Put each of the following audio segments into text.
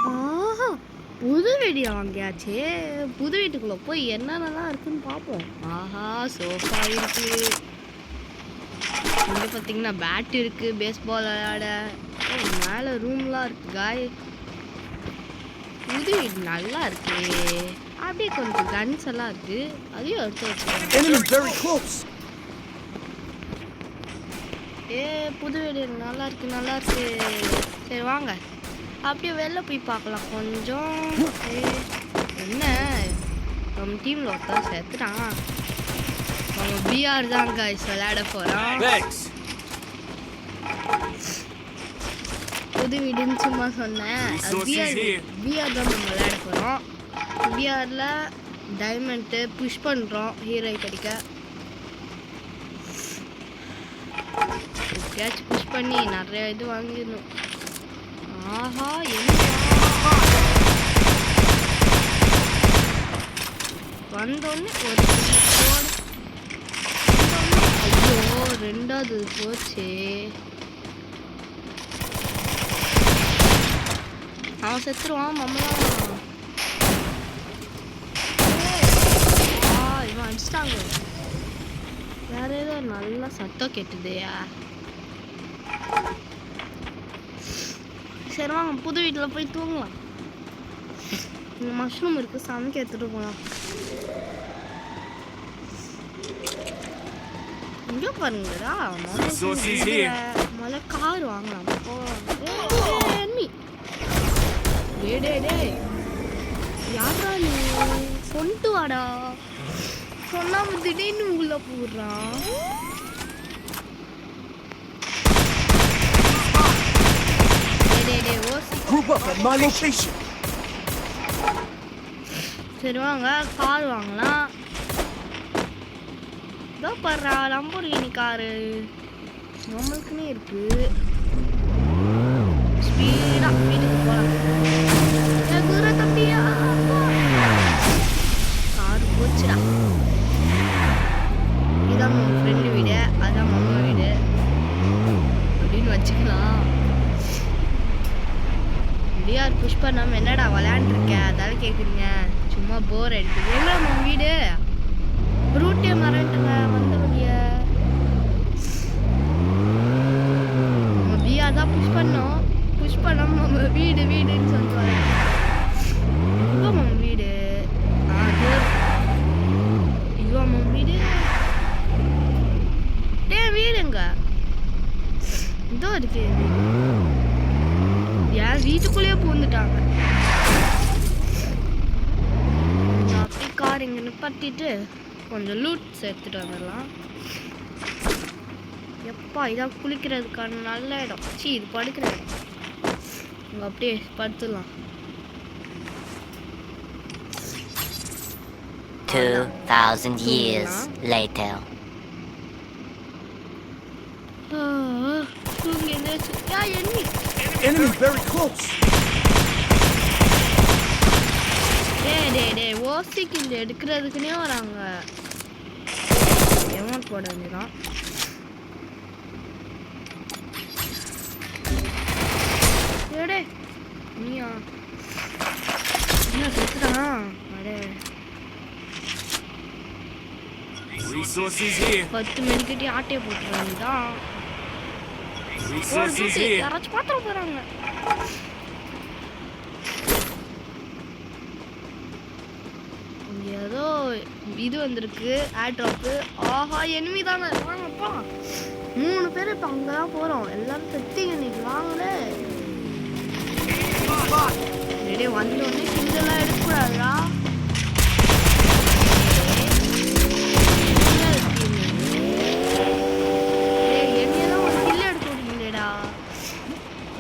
ஆஹா, புது வீடு வாங்கியாச்சு. புது வீட்டுக்குள்ள போய் என்னென்னலாம் இருக்குன்னு பார்ப்போம். ஆஹா, சோஃபா இருக்கு. இங்க பார்த்தீங்கன்னா பேட் இருக்கு, பேஸ்பால் விளையாட. மேலே ரூம்லாம் இருக்கு காய். புது வீடு நல்லா இருக்கு. அப்படியே கொஞ்சம் கன்ஸ் எல்லாம் இருக்கு, அதையும் எடுத்து வச்சுக்கோங்க. புது வீடு நல்லா இருக்கு, நல்லா இருக்கு. சரி வாங்க அப்படியே வெளில போய் பார்க்கலாம் கொஞ்சம். என்ன நம்ம டீம்ல ஒருத்தர் சேர்த்துட்டான். நம்ம பிஆர் தான் காய்ஸ் விளையாட போறோம். புது வீடுன்னு சும்மா சொன்னேன். பிஆர் தான் நம்ம விளையாட போறோம். பிஆர்ல டைமண்ட் புஷ் பண்றோம் ஹீரோ கிடைக்க. எப்படியாச்சும் புஷ் பண்ணி நிறைய இது வாங்கிடணும். ஆஹா, வந்தோடனே ஒரு ஐயோ ரெண்டாவது போச்சு. அவன் செத்துருவான் மம்மலாம். இவன் அடிச்சிட்டாங்க. வேற ஏதோ நல்லா சத்தம் கேட்டுதையா. சரி வாங்க புது வீட்டில் போய் தூங்கலாம். இங்கே மஷ்ரூம் இருக்கு, சமைக்க எடுத்துட்டு போகலாம். இங்கே பாருங்கடா, முதல்ல கார் வாங்கலாம். யாரா நீ கொண்டு வாடா சொன்னா திடீர்னு உள்ள போடுறான். சரி வாங்க கார் வாங்கலாம். இதோ பாரு லம்போர்கினி காரு நம்மளுக்குன்னே இருக்கு. ஸ்பீடா வீட்டுக்கு போலாம். தம்பியா கார் போச்சுடா. இதான் நம்ம ஃப்ரெண்டு வீடு, அதான் மாமா வீடு அப்படின்னு வச்சுக்கலாம். பிஆர் புஷ் பண்ணாம என்னடா விளையாண்டுருக்க அதால கேட்குறீங்க. சும்மா போர் அடிக்குது. எவ்வளோ நம்ம வீடு ரூட்டே மறந்துட்டுங்க வந்த வழிய. நம்ம பிஆர் தான் புஷ் பண்ணோம். புஷ் பண்ணாம நம்ம வீடு வீடுன்னு சொல்லுவாங்க. இப்போ நம்ம வீடு ஐயோ நம்ம வீடு வீடுங்க இதோ இருக்கு. யார் வீட்டுக்குள்ளேயே பூந்துட்டாங்க. அப்படியே கார் இங்கே நிப்பாட்டிட்டு கொஞ்சம் லூட்ஸ் எடுத்துட்டு வந்துடலாம். எப்பா இதான் குளிக்கிறதுக்கான நல்ல இடம். இது படுக்கிற இடம். இங்கே அப்படியே படுத்துடலாம். 2000 years later. Enemy very close. ஓசிக்கு இந்த எடுக்கிறதுக்குனே வராங்க. எமௌண்ட் போட வேண்டியதான். நீயா என்ன செத்துறான். 10 மணிக்கிட்டே ஆட்டையை போட்டுருவாங்கதான். யாராச்சும் பாத்திர போறாங்க. ஏதோ இது வந்திருக்கு ஏர் ட்ராப்பு. ஆஹா எனிமி தானே வாங்கப்பா. 3 பேர் இப்போ அங்கதான் போறோம். எல்லாரும் செத்தீங்க இன்னைக்கு. வாங்கலே வந்தோடனே கிண்டெல்லாம் எடுக்கக்கூடாதா.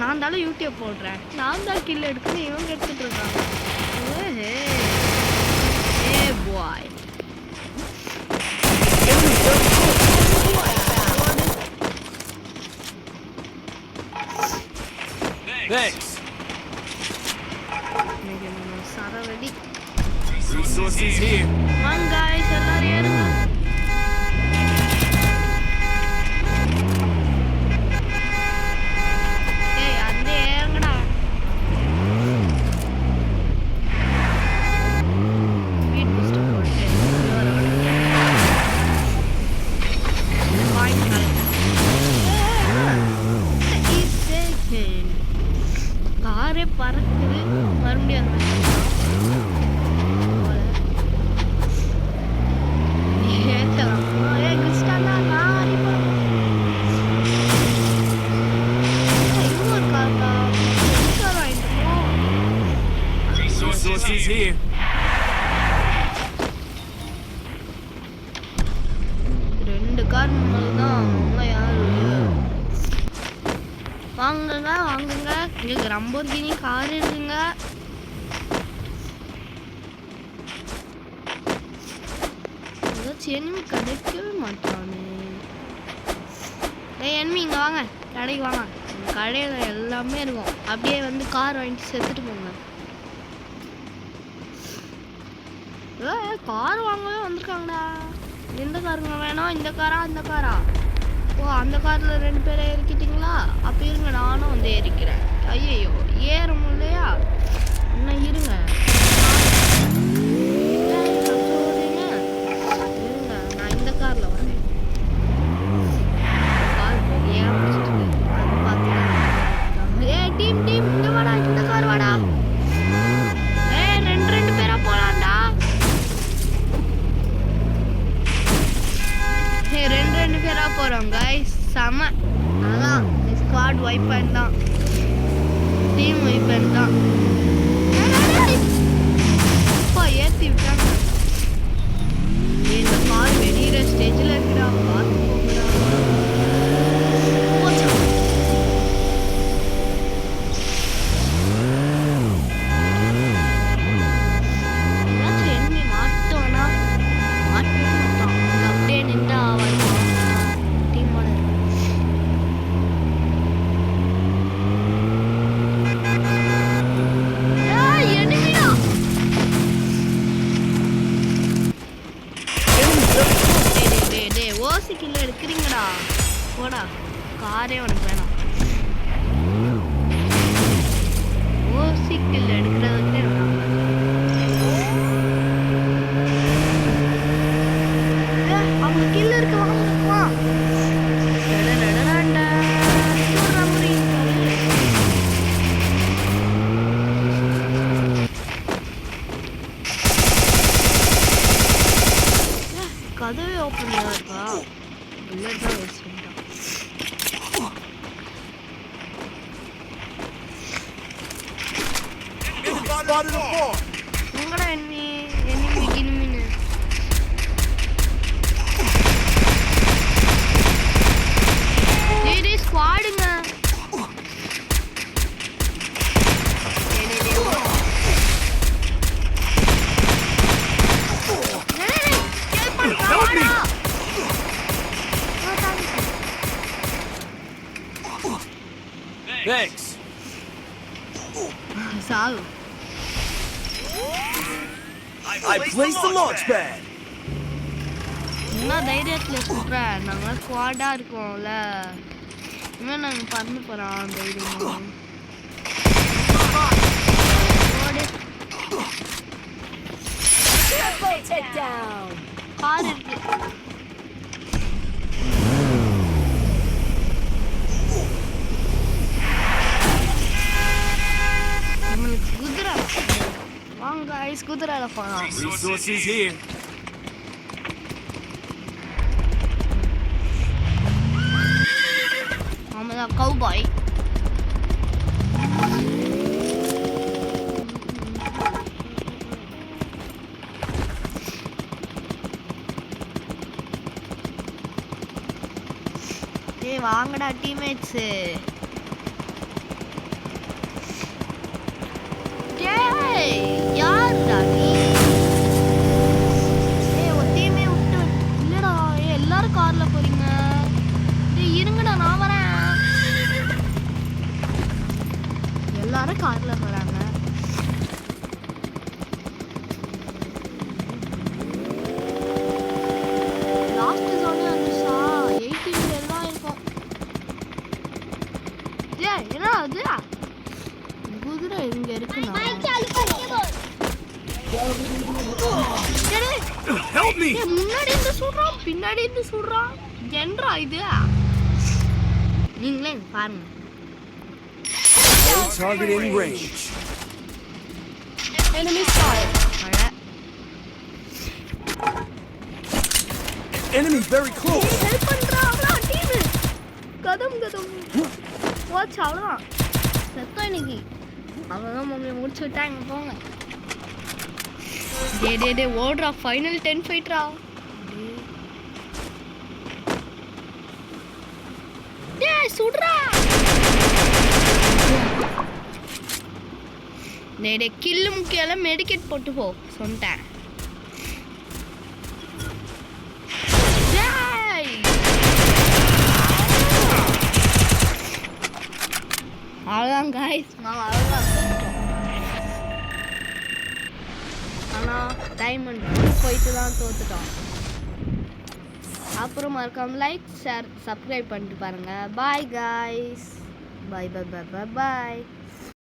நான் தானே யூடியூப் போடுறேன். நான் தான் கில் எடுக்கணும். இவங்க எடுத்துட்டு இருக்காங்க. பாய் சரவடி guys எல்லாரும் ஏறுங்க. அப்படியே பறக்குது மறுபடியும் Resources here. ரெண்டு கார் தான் யாரு வாங்குங்க வாங்குங்க இங்க லம்போர்கினி கார் இருக்குங்க ஏதாச்சும் எனிமி கிடைக்கவே மாட்டானே எனிமி இங்க வாங்க கடைக்கு வாங்க கடையில எல்லாமே இருக்கும் அப்படியே வந்து கார் வாங்கிட்டு செத்துட்டு போங்க கார் வாங்கவே வந்திருக்காங்கடா எந்த காருங்க வேணும் இந்த காரா அந்த காரா ஓ அந்த காரில் 2 பேரை ஏறிக்கிட்டீங்களா அப்போ இருங்க நானும் வந்து ஏறிக்கிறேன் ஐயோ ஏற முடியலையா இன்னும் இருங்க இருங்க நான் இந்த காரில் வரேன் கார் பெரிய அது பார்த்து டீம் இங்கே வாடா இந்த கார் வாடா ரெண்டு பேரா போலாம்டா ரெண்டு பேரா போறோம் गाइस செம அதான் ஸ்குவாட் வைப் பண்ணலாம் டீம் வைப் பண்ணலாம் அப்பா ஏத்தி விட்டாங்க இந்த கார் வெடிக்கிற ஸ்டேஜ்ல இருக்குடா பார்த்து போங்கடா எனிமி மாட்டோம்னா மாட்டவே மாட்டான் அப்படியே நின்றா டீமோட எனிமிடா டே ஓசி கில்ல எடுக்கிறீங்கடா போடா காரே உனக்கு வேணாம் ஓசி கில்ல எடுக்கிறதுக்கே வேணாம் அவங்க கில்ல இருக்கு வாங்க கதவே ஓப்பன் இருக்கா புல்லட் தான் வேஸ்ட் பண்ணிட்டான் உங்களோட எனிமின்னு டேய் ஸ்குவாடுங்க Thanks. சாவு I placed the launch pad. என்ன தைரியத்தில் சொல்கிறேன் நாங்கள் ஸ்குவாடாக இருக்கோம்ல இன்னும் நாங்கள் பறந்து போகிறோம் தைரியம் கார் இருக்கு நம்மளுக்கு குதிரை வாங்க ஐஸ் குதிரையில போகலாம் Resources here. ஆமாம் கவுபாய் ஏய் வாங்கடா டீம்மேட்ஸு யாருடா நீ ஒத்தையுமே விட்டு இல்லடா எல்லாரும் கார்ல போறீங்க இருங்கடா நான் வரேன் எல்லாரும் கார்ல போறாங்க லாஸ்ட் ஜோனே வந்துச்சா 18 பேர் தான் இருக்கும் என்ன அது குதிரை இங்க இருக்குண்ணா Help me. முன்னாடி இருந்து சுடுறான் பின்னாடி இருந்து சுடுறான் என்றா இது நீங்களே பாருங்க Target in range. enemy spotted அட Enemy very close. ஹெல்ப் பண்றாங்களா டீம் கதம் வாட்ச் அவ்வளோதான் செத்தோம் இன்னைக்கு அவ்வளோதான் மம்மி முடிச்சு விட்டாங்க போங்க டே ஓடுறா ஃபைனல் 10 ஃபைட்ரா டேய் சுடுறா டே கில்லு முக்கியம் மெடிக்கெட் போட்டு போ சொன்னேன் அவ்வளோதான் காய்ஸ் நான் அவ்வளோதான் ஆனால் டைமண்ட் போயிட்டு தான் தோத்துட்டோம் அப்புறம் மறக்காம லைக் ஷேர் சப்ஸ்கிரைப் பண்ணிட்டு பாருங்கள் பாய் காய்ஸ் பாய் பாய் பாய் பாய் பாய்